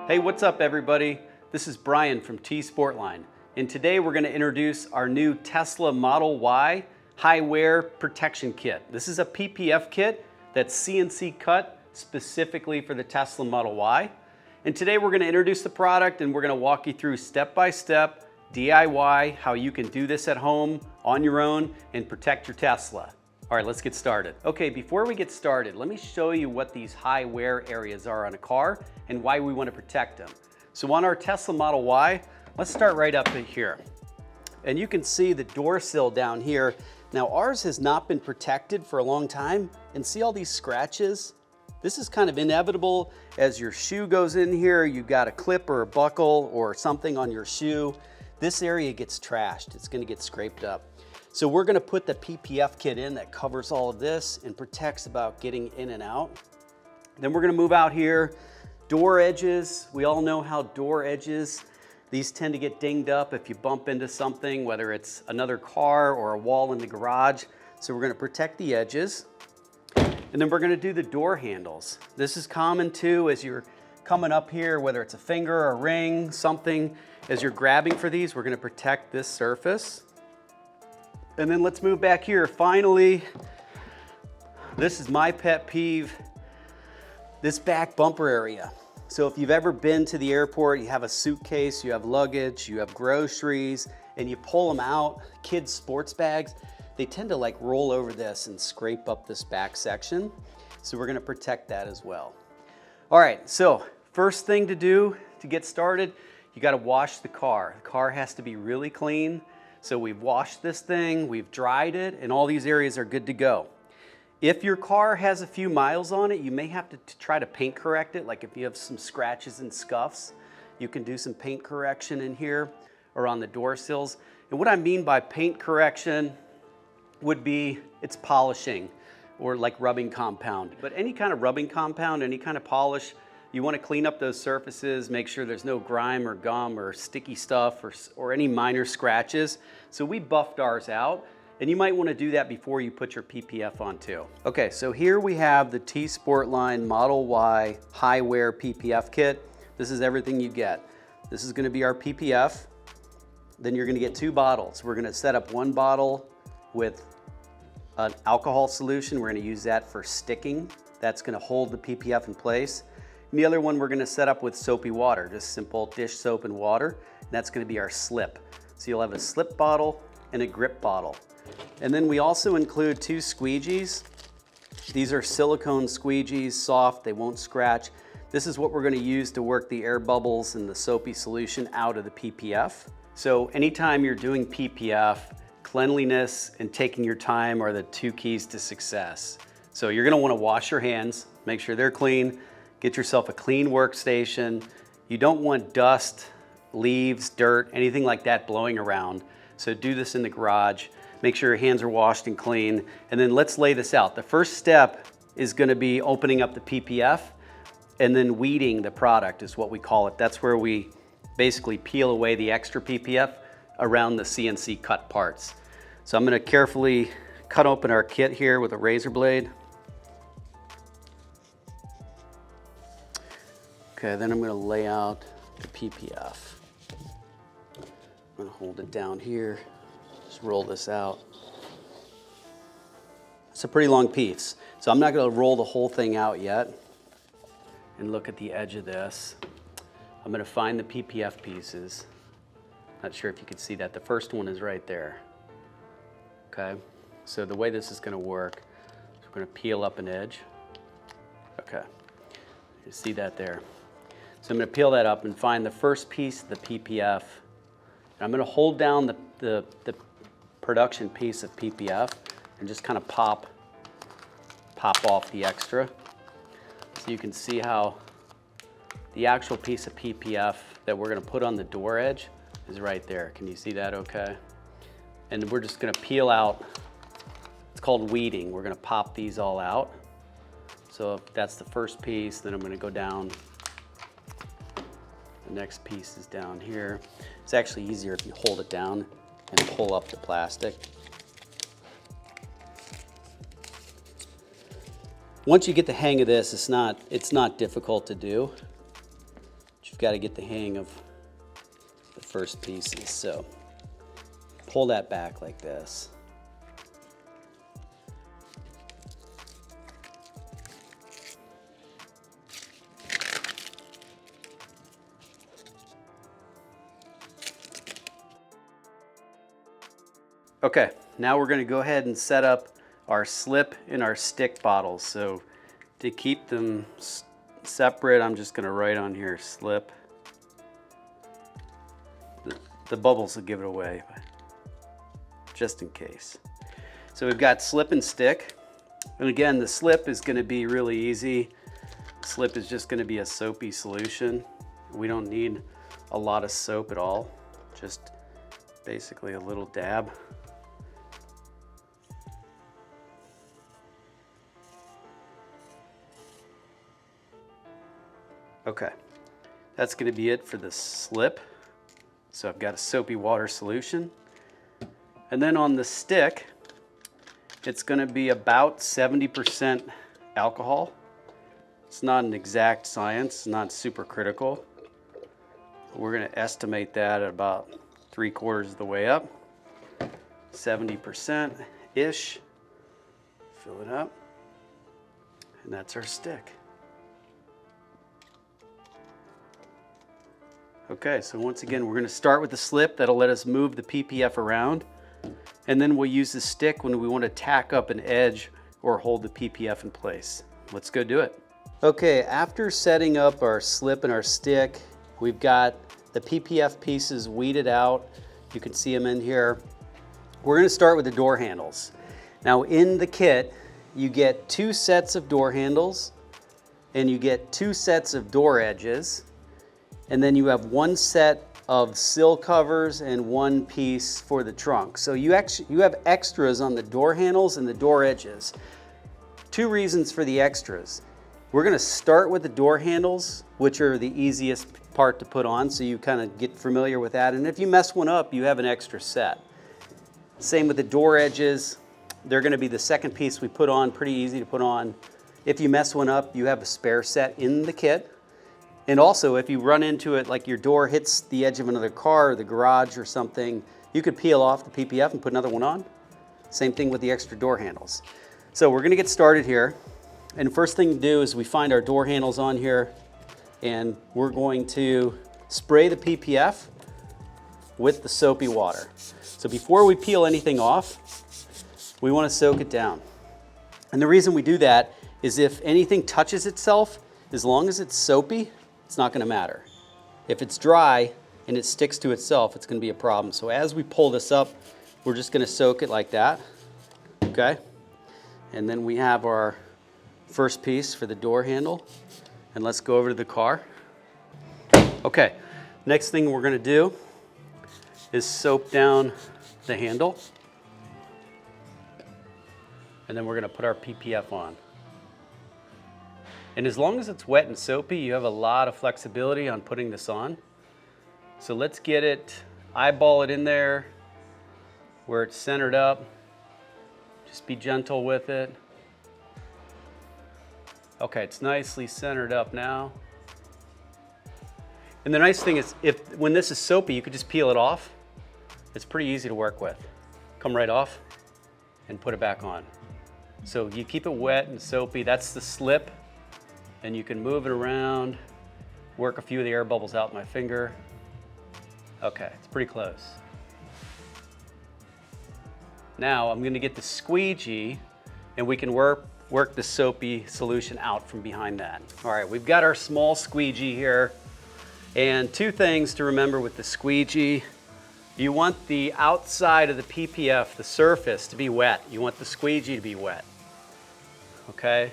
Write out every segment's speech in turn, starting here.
Hey, what's up everybody? This is Brian from Sportline, and today we're going to introduce our new Tesla Model Y high wear protection kit. This is a PPF kit that's CNC cut specifically for the Tesla Model Y. And today we're going to introduce the product and we're going to walk you through step-by-step DIY how you can do this at home on your own and protect your Tesla. All right, let's get started. Okay, before we get started, let me show you what these high wear areas are on a car and why we want to protect them. So on our Tesla Model Y, let's start right up here. And you can see the door sill down here. Now ours has not been protected for a long time, and see all these scratches? This is kind of inevitable. As your shoe goes in here, you've got a clip or a buckle or something on your shoe. This area gets trashed. It's gonna get scraped up. So we're gonna put the PPF kit in that covers all of this and protects about getting in and out. Then we're gonna move out here. Door edges, we all know how door edges, these tend to get dinged up if you bump into something, whether it's another car or a wall in the garage. So we're gonna protect the edges. And then we're gonna do the door handles. This is common too, as you're coming up here, whether it's a finger, a ring, something, as you're grabbing for these, we're gonna protect this surface. And then let's move back here. Finally, this is my pet peeve, this back bumper area. So if you've ever been to the airport, you have a suitcase, you have luggage, you have groceries, and you pull them out, kids' sports bags, they tend to like roll over this and scrape up this back section. So we're gonna protect that as well. All right, so first thing to do to get started, you gotta wash the car. The car has to be really clean. So we've washed this thing, we've dried it, and all these areas are good to go. If your car has a few miles on it, you may have to try to paint correct it. Like if you have some scratches and scuffs, you can do some paint correction in here or on the door sills. And what I mean by paint correction would be it's polishing or like rubbing compound. But any kind of rubbing compound, any kind of polish, you want to clean up those surfaces, make sure there's no grime or gum or sticky stuff or any minor scratches. So we buffed ours out, and you might want to do that before you put your PPF on too. Okay, so here we have the Sportline Model Y high wear PPF kit. This is everything you get. This is going to be our PPF. Then you're going to get 2 bottles. We're going to set up 1 bottle with an alcohol solution. We're going to use that for sticking. That's going to hold the PPF in place. And the other one we're gonna set up with soapy water, just simple dish soap and water. And that's gonna be our slip. So you'll have a slip bottle and a grip bottle. And then we also include 2 squeegees. These are silicone squeegees, soft, they won't scratch. This is what we're gonna use to work the air bubbles and the soapy solution out of the PPF. So anytime you're doing PPF, cleanliness and taking your time are the 2 keys to success. So you're gonna wanna wash your hands, make sure they're clean. Get yourself a clean workstation. You don't want dust, leaves, dirt, anything like that blowing around. So do this in the garage. Make sure your hands are washed and clean. And then let's lay this out. The first step is gonna be opening up the PPF and then weeding the product is what we call it. That's where we basically peel away the extra PPF around the CNC cut parts. So I'm gonna carefully cut open our kit here with a razor blade. Okay, then I'm gonna lay out the PPF. I'm gonna hold it down here, just roll this out. It's a pretty long piece, so I'm not gonna roll the whole thing out yet. And look at the edge of this. I'm gonna find the PPF pieces. Not sure if you can see that. The first one is right there. Okay, so the way this is gonna work, is we're gonna peel up an edge. Okay, you see that there. So I'm gonna peel that up and find the first piece of the PPF. And I'm gonna hold down the production piece of PPF and just kind of pop off the extra. So you can see how the actual piece of PPF that we're gonna put on the door edge is right there. Can you see that okay? And we're just gonna peel out, it's called weeding. We're gonna pop these all out. So if that's the first piece, then I'm gonna go down. The next piece is down here. It's actually easier if you hold it down and pull up the plastic. Once you get the hang of this, it's not difficult to do. but you've got to get the hang of the first pieces. So pull that back like this. Okay, now we're going to go ahead and set up our slip and our stick bottles. So to keep them separate, I'm just going to write on here slip. The bubbles will give it away, just in case. So we've got slip and stick. And again, the slip is going to be really easy. Slip is just going to be a soapy solution. We don't need a lot of soap at all, just basically a little dab. Okay, that's going to be it for the slip. So I've got a soapy water solution. And then on the stick, it's going to be about 70% alcohol. It's not an exact science, not super critical. We're going to estimate that at about 3/4 of the way up. 70%-ish. Fill it up. And that's our stick. Okay, so once again, we're going to start with the slip. That'll let us move the PPF around. And then we'll use the stick when we want to tack up an edge or hold the PPF in place. Let's go do it. Okay, after setting up our slip and our stick, we've got the PPF pieces weeded out. You can see them in here. We're going to start with the door handles. Now in the kit, you get 2 sets of door handles and you get 2 sets of door edges. And then you have 1 set of sill covers and 1 piece for the trunk. So you have extras on the door handles and the door edges. 2 reasons for the extras. We're going to start with the door handles, which are the easiest part to put on, so you kind of get familiar with that. And if you mess one up, you have an extra set. Same with the door edges. They're going to be the second piece we put on, pretty easy to put on. If you mess one up, you have a spare set in the kit. And also, if you run into it, like your door hits the edge of another car or the garage or something, you could peel off the PPF and put another one on. Same thing with the extra door handles. So we're gonna get started here. And first thing to do is we find our door handles on here, and we're going to spray the PPF with the soapy water. So before we peel anything off, we wanna soak it down. And the reason we do that is if anything touches itself, as long as it's soapy, it's not going to matter. If it's dry and it sticks to itself, it's going to be a problem. So as we pull this up, we're just going to soak it like that. Okay? And then we have our first piece for the door handle. And let's go over to the car. Okay, next thing we're going to do is soap down the handle. And then we're going to put our PPF on. And as long as it's wet and soapy, you have a lot of flexibility on putting this on. So let's get it, eyeball it in there where it's centered up. Just be gentle with it. Okay, it's nicely centered up now. And the nice thing is, when this is soapy, you could just peel it off. It's pretty easy to work with. Come right off and put it back on. So you keep it wet and soapy. That's the slip. And you can move it around, work a few of the air bubbles out my finger. Okay, it's pretty close. Now I'm gonna get the squeegee and we can work the soapy solution out from behind that. All right, we've got our small squeegee here. And 2 things to remember with the squeegee. You want the outside of the PPF, the surface, to be wet. You want the squeegee to be wet, okay?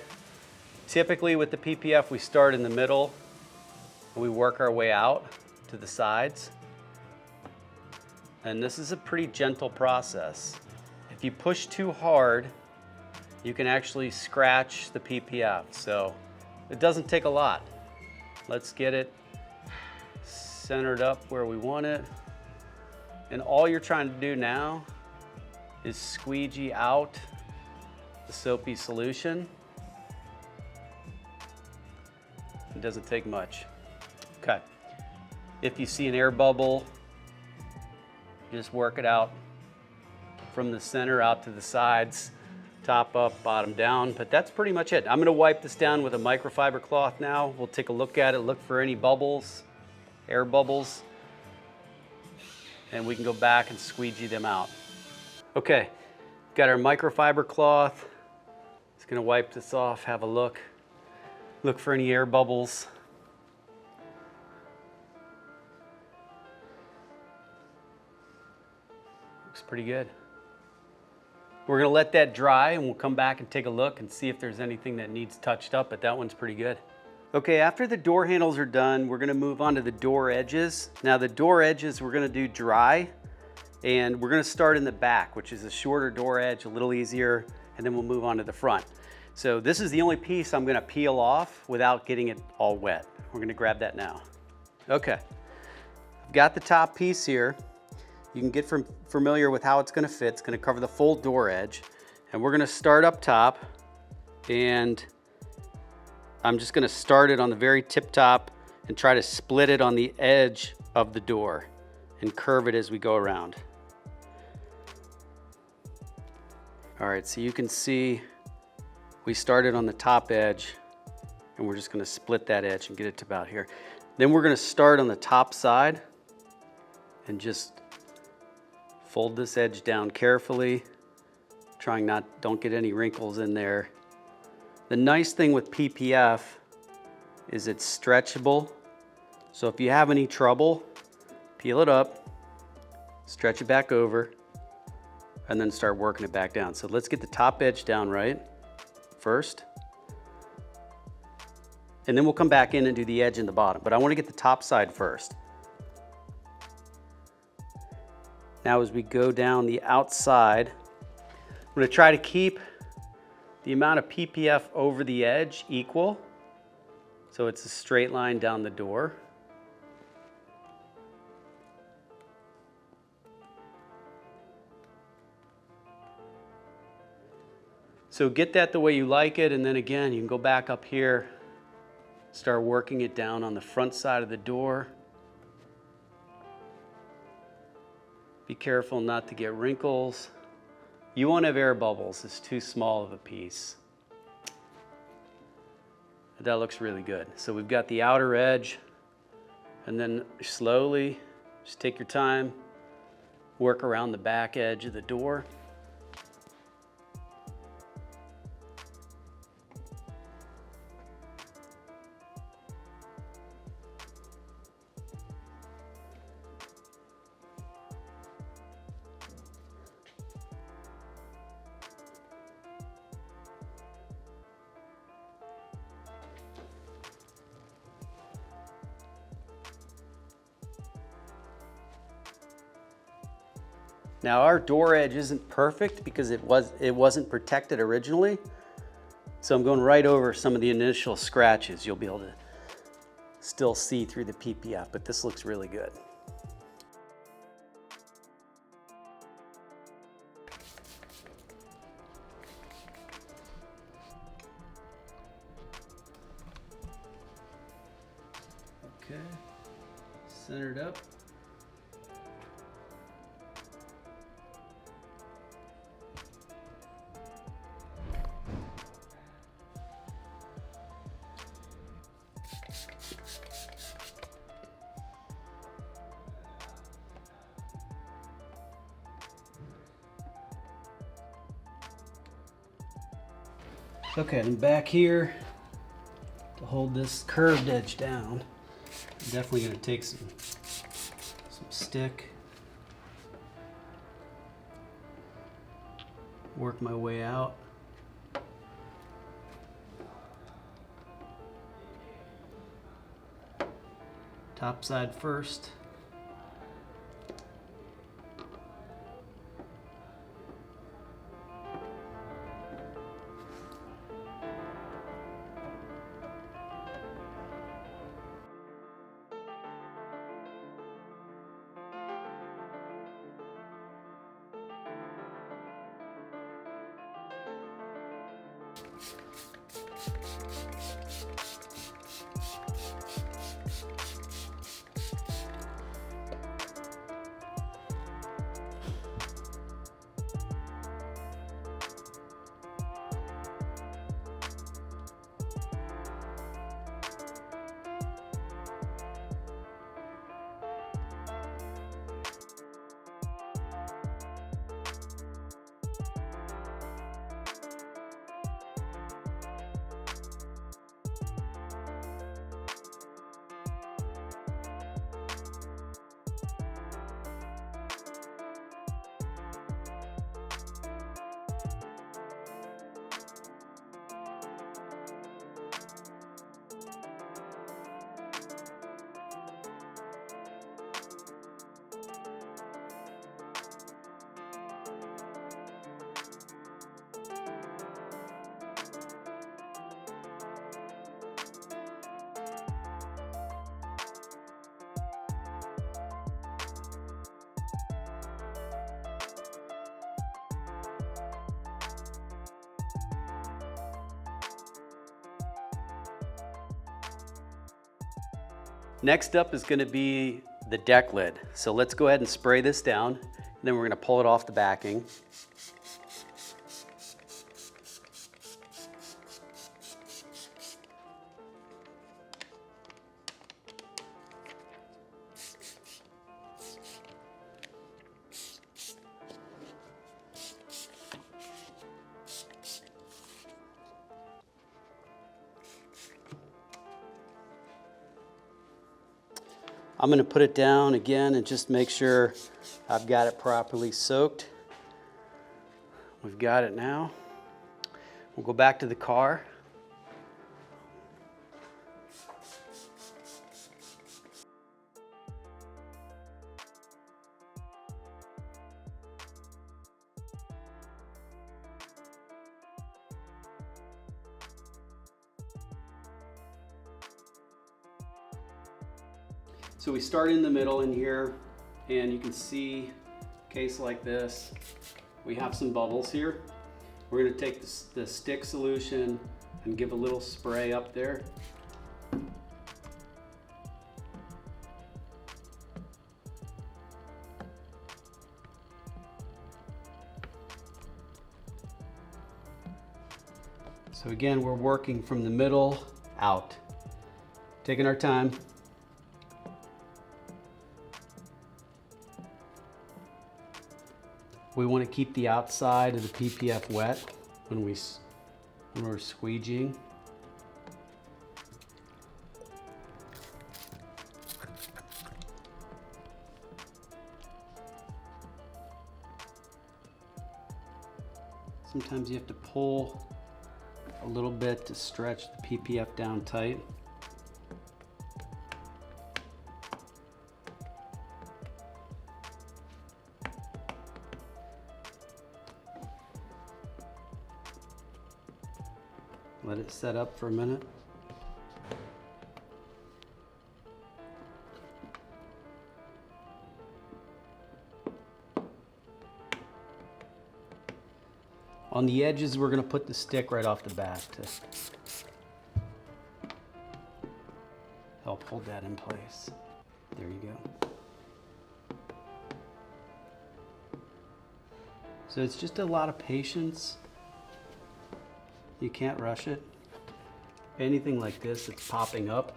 Typically with the PPF, we start in the middle and we work our way out to the sides. And this is a pretty gentle process. If you push too hard, you can actually scratch the PPF. So it doesn't take a lot. Let's get it centered up where we want it. And all you're trying to do now is squeegee out the soapy solution. It doesn't take much. Okay, If you see an air bubble, just work it out from the center out to the sides, top up, bottom down, but that's pretty much it. I'm gonna wipe this down with a microfiber cloth now. We'll take a look at it, look for any bubbles, air bubbles, and we can go back and squeegee them out. Okay, got our microfiber cloth. Just gonna wipe this off, have a look. Look for any air bubbles. Looks pretty good. We're gonna let that dry and we'll come back and take a look and see if there's anything that needs touched up, but that one's pretty good. Okay, after the door handles are done, we're gonna move on to the door edges. Now the door edges we're gonna do dry, and we're gonna start in the back, which is a shorter door edge, a little easier, and then we'll move on to the front. So this is the only piece I'm gonna peel off without getting it all wet. We're gonna grab that now. Okay, I've got the top piece here. You can get familiar with how it's gonna fit. It's gonna cover the full door edge. And we're gonna start up top, and I'm just gonna start it on the very tip top and try to split it on the edge of the door and curve it as we go around. All right, so you can see we started on the top edge, and we're just gonna split that edge and get it to about here. Then we're gonna start on the top side and just fold this edge down carefully, don't get any wrinkles in there. The nice thing with PPF is it's stretchable. So if you have any trouble, peel it up, stretch it back over, and then start working it back down. So let's get the top edge down right first. And then we'll come back in and do the edge and the bottom. But I want to get the top side first. Now as we go down the outside, I'm going to try to keep the amount of PPF over the edge equal, so it's a straight line down the door. So get that the way you like it, and then again, you can go back up here, start working it down on the front side of the door. Be careful not to get wrinkles. You won't have air bubbles, it's too small of a piece. That looks really good. So we've got the outer edge, and then slowly, just take your time, work around the back edge of the door. Now our door edge isn't perfect because it wasn't protected originally. So I'm going right over some of the initial scratches. You'll be able to still see through the PPF, but this looks really good. Okay, centered up. Okay, and back here to hold this curved edge down, I'm definitely going to take some stick, work my way out. Top side first. Next up is gonna be the deck lid. So let's go ahead and spray this down, and then we're gonna pull it off the backing. I'm gonna put it down again and just make sure I've got it properly soaked. We've got it now. We'll go back to the car. So we start in the middle in here, and you can see a case like this. We have some bubbles here. We're going to take the stick solution and give a little spray up there. So again, we're working from the middle out, taking our time. We want to keep the outside of the PPF wet when we're squeegeeing. Sometimes you have to pull a little bit to stretch the PPF down tight. Let it set up for a minute. On the edges, we're going to put the stick right off the bat to help hold that in place. There you go. So it's just a lot of patience. You can't rush it. Anything like this that's popping up,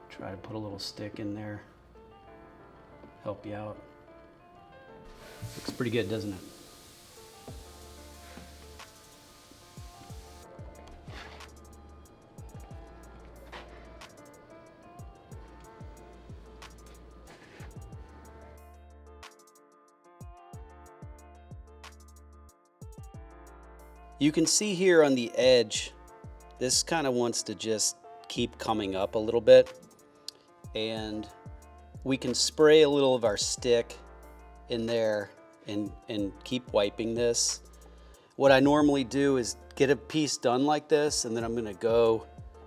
try to put a little stick in there, help you out. Looks pretty good, doesn't it? You can see here on the edge, this kind of wants to just keep coming up a little bit, and we can spray a little of our stick in there and keep wiping this. What I normally do is get a piece done like this, and then I'm gonna go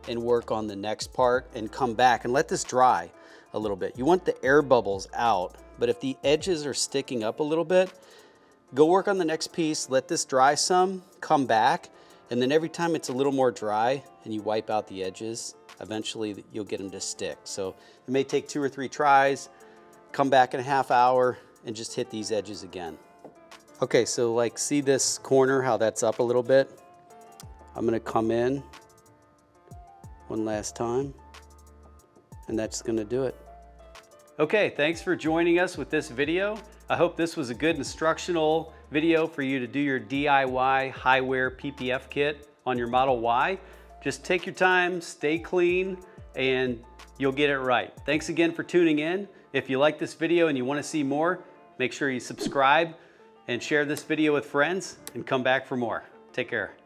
and work on the next part and come back and let this dry a little bit. You want the air bubbles out, but if the edges are sticking up a little bit, go work on the next piece, let this dry some, come back, and then every time it's a little more dry and you wipe out the edges, eventually you'll get them to stick. So it may take 2 or 3 tries, come back in a half hour and just hit these edges again. Okay, so like see this corner, how that's up a little bit? I'm gonna come in one last time, and that's gonna do it. Okay, thanks for joining us with this video. I hope this was a good instructional video for you to do your DIY high wear PPF kit on your Model Y. Just take your time, stay clean, and you'll get it right. Thanks again for tuning in. If you like this video and you want to see more, make sure you subscribe and share this video with friends and come back for more. Take care.